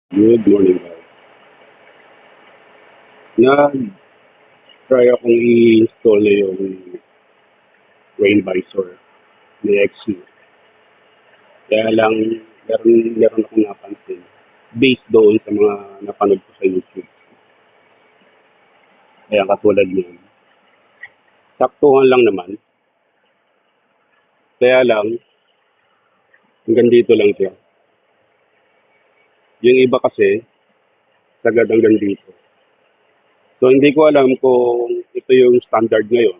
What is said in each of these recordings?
Good morning, guys. Nag-try akong i-install na yung Rain Visor ni XU. Kaya lang, meron akong napansin. Based doon sa mga napanood ko sa YouTube. Kaya katulad niyan. Saktuhan lang naman. Kaya lang, hanggang dito lang siya. Yung iba kasi, sagad hanggang dito. So, hindi ko alam kung ito yung standard ngayon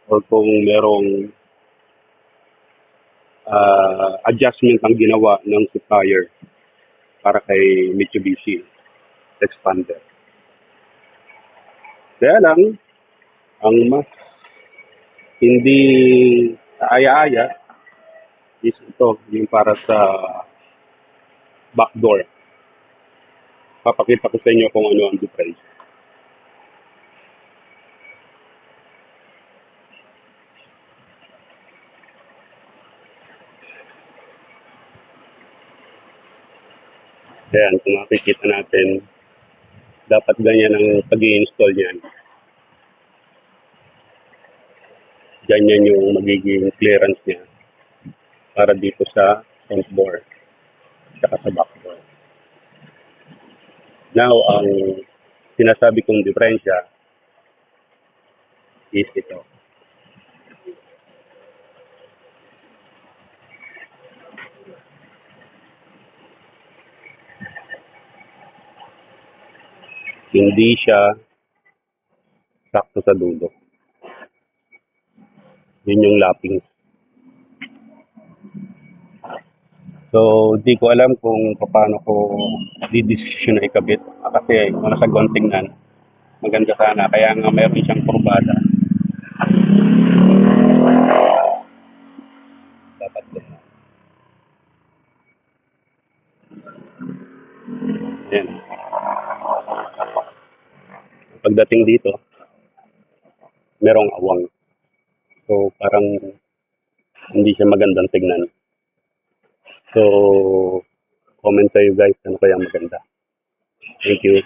or kung merong adjustment ang ginawa ng supplier para kay Mitsubishi Expander. Kaya lang, ang mas hindi kaaya-aya is ito, yung para sa backdoor. Papakita ko sa inyo kung ano ang difference. Ayan, kung makikita natin, dapat ganyan ang pag-i-install niyan. Ganyan yung magiging clearance niya para dito sa front door at sa back door. Now, ang sinasabi kong diferensya is ito. Hindi siya sakto sa dulo. Yun yung lapping. So, di ko alam kung paano ko didesisyon na ikabit. Kasi kung nasa tingnan, maganda sana. Kaya nga mayroon siyang kurbada. Dapat ganyan. Ayan. Pagdating dito, merong awang. So, parang hindi siya magandang tignan. So, comment kayo guys, ano kaya maganda. Thank you.